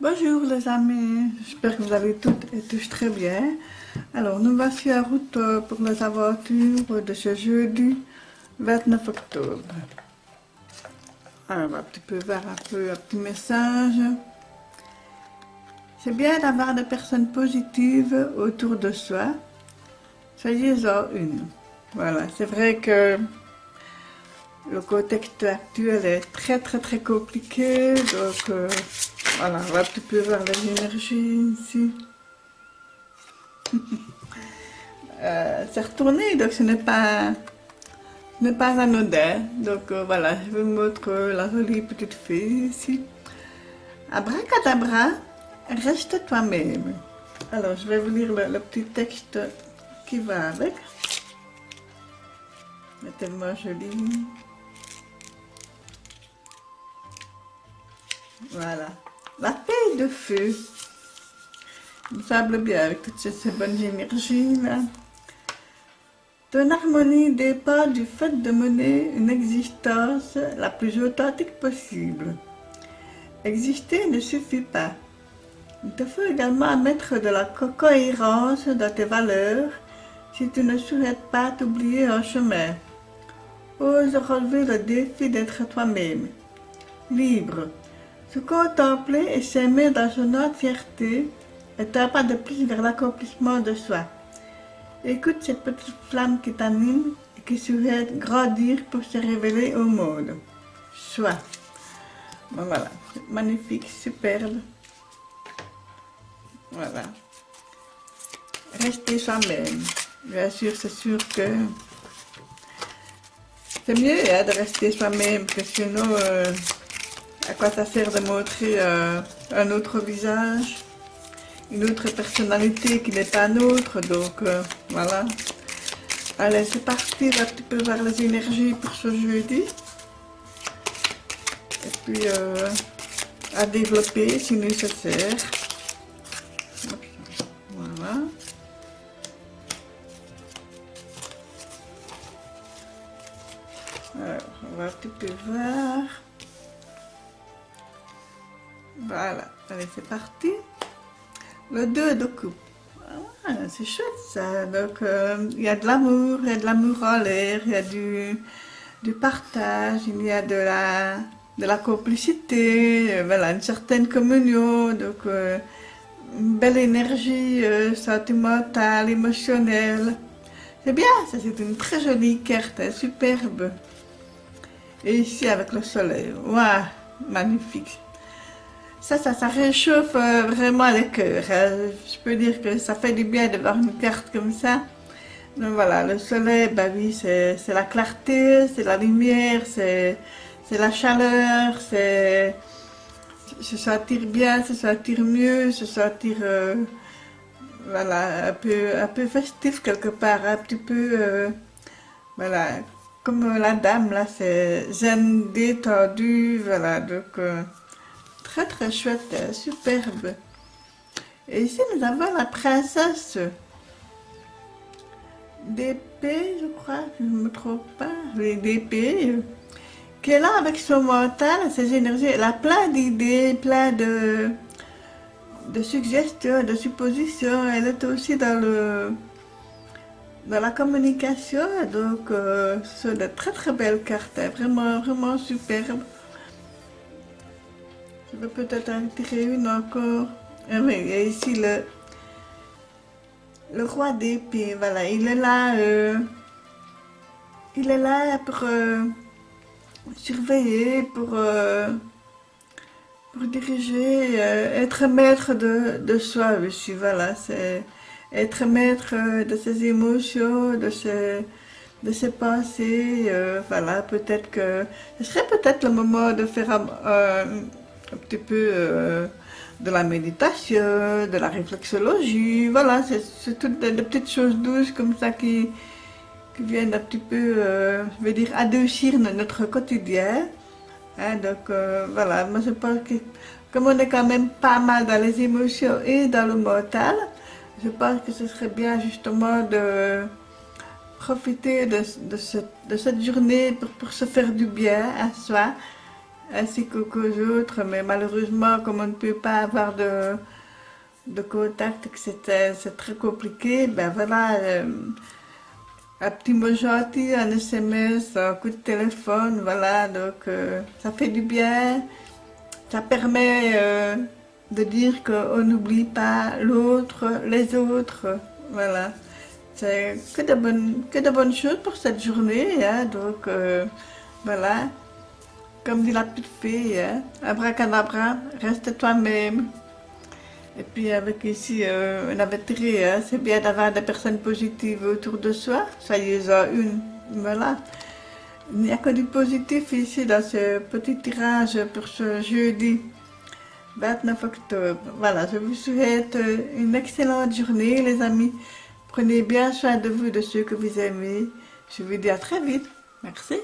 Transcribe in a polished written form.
Bonjour les amis, j'espère que vous allez toutes et tous très bien. Alors nous voici en route pour les aventures de ce jeudi 29 octobre. Alors on va un petit peu voir un petit message. C'est bien d'avoir des personnes positives autour de soi. Soyez-en une. Voilà, c'est vrai que le contexte actuel est très compliqué, donc voilà, on va un petit peu voir les énergies ici. C'est retourné, donc ce n'est pas anodin. Donc voilà, je vous montre la jolie petite fille ici. Abracadabra, reste toi-même. Alors je vais vous lire le petit texte qui va avec. C'est tellement joli. Voilà. La paix de feu. Il me semble bien avec toutes ces bonnes énergies là. Ton harmonie dépend du fait de mener une existence la plus authentique possible. Exister ne suffit pas. Il te faut également mettre de la cohérence dans tes valeurs si tu ne souhaites pas t'oublier en chemin. Ose relever le défi d'être toi-même. Libre. Se contempler et s'aimer dans une entièreté est un pas de plus vers l'accomplissement de soi. Écoute cette petite flamme qui t'anime et qui souhaite grandir pour se révéler au monde. Sois. Bon, voilà, magnifique, superbe. Voilà. Restez soi-même. Bien sûr, c'est sûr que c'est mieux hein, de rester soi-même, parce que sinon, à quoi ça sert de montrer un autre visage, une autre personnalité qui n'est pas nôtre, donc voilà. Allez, c'est parti, un petit peu vers les énergies pour ce jeudi. Et puis, à développer si nécessaire. Voilà. Alors, on va un petit peu voir. Voilà, allez, c'est parti. Le 2 de coupe. Ah, c'est chouette ça. Donc, il y a de l'amour en l'air, il y a du partage, il y a de la complicité, voilà, une certaine communion, donc une belle énergie sentimentale, émotionnelle. C'est bien, ça c'est une très jolie carte, hein, superbe. Et ici avec le soleil, waouh, magnifique. Ça réchauffe vraiment le cœur. Hein. Je peux dire que ça fait du bien de voir une carte comme ça. Donc voilà, le soleil, bah oui, c'est la clarté, c'est la lumière, c'est la chaleur, c'est se sentir bien, se sentir mieux, se sentir voilà, un peu festif quelque part, un petit peu voilà, comme la dame là, c'est zen, détendu, voilà, donc très chouette, superbe. Et ici nous avons la princesse d'épée, je crois, si je ne me trompe pas, oui, d'épée, qui est là avec son mental, ses énergies. Elle a plein d'idées, plein de suggestions, de suppositions. Elle est aussi dans la communication, donc ce sont de très belles cartes, hein, vraiment superbes. Je vais peut-être en tirer une encore. Ah oui, il y a ici le roi d'épée, voilà, il est là pour surveiller, pour diriger, être maître de soi aussi, voilà, c'est être maître de ses émotions, de ses pensées, voilà, peut-être que ce serait peut-être le moment de faire un petit peu de la méditation, de la réflexologie, voilà, c'est toutes des petites choses douces comme ça qui viennent un petit peu, je veux dire, adoucir notre quotidien. Hein, donc voilà, moi je pense que comme on est quand même pas mal dans les émotions et dans le mental, je pense que ce serait bien justement de profiter de cette journée pour se faire du bien à soi, ainsi qu'aux autres, mais malheureusement, comme on ne peut pas avoir de contact, que c'est très compliqué, ben voilà, un petit mot gentil, un SMS, un coup de téléphone, voilà, donc ça fait du bien, ça permet de dire qu'on n'oublie pas l'autre, les autres, voilà. C'est que de bonnes choses pour cette journée, hein, donc voilà, comme dit la petite fille, hein, abracadabra, reste toi-même. Et puis avec ici, on avait tiré, hein, c'est bien d'avoir des personnes positives autour de soi, soyez-en une, voilà. Il n'y a que du positif ici dans ce petit tirage pour ce jeudi 29 octobre. Voilà, je vous souhaite une excellente journée les amis. Prenez bien soin de vous, de ceux que vous aimez. Je vous dis à très vite. Merci.